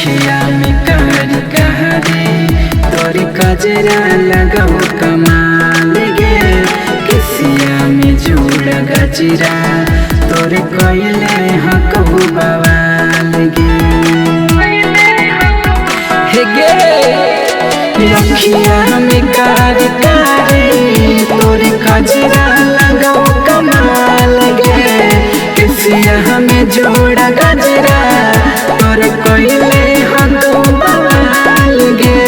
अखिया में कारी कहरे तोरी कजरा लगाओ कमाल गे किसिया में जोड़ गजरा तोरे कोयले हकबू बवाल गे हे गे अखिया में कारी कहरे तोरी कजरा लगाओ कमाल गे किसिया में जोड़ गजरा तोरे कोयले हकबू बवाल गे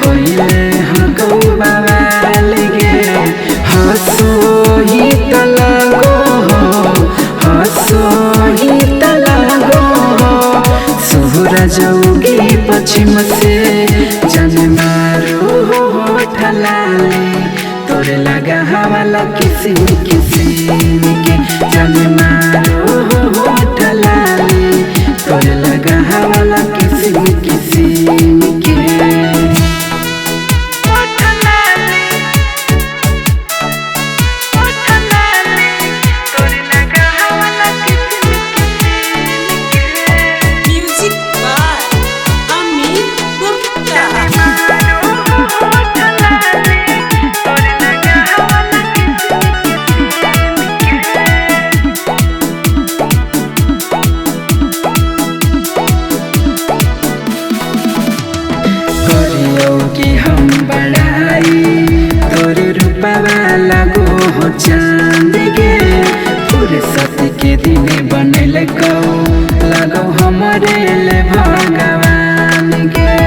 कोयले हकबू बवाल गे हंसो ही तलगो हंसो ही तलगो सूरज उगी पश्चिम से जन मारो ठलाले तोरे लगा हवाला किसिम किसिम के जन मारो ठलाले तोरे लगा हवाला किसिम किसिम के कि हम बढ़ाई तोरे रूपवा लगो हो चांद गे फुर्सत के दिन बनल को लगो हमरे ले भगवान गे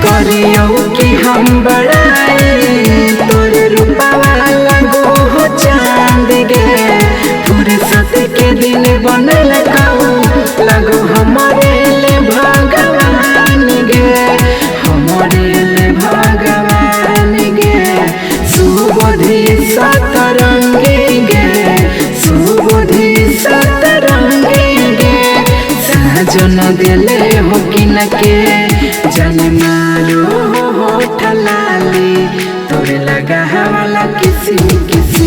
करियो कि हम बढ़ाई तोरे रूपवा लगो हो चांद गे फुर्सत के दिन बनल को लगो हमरे भगवान गे हमरे भगवान गे सुबोधि सतरंगी गे सुबोधि सतरंगी गे सहजन दिले हो कि न के जन मारो ठलाली तोरे लगा हवाला किसी किसी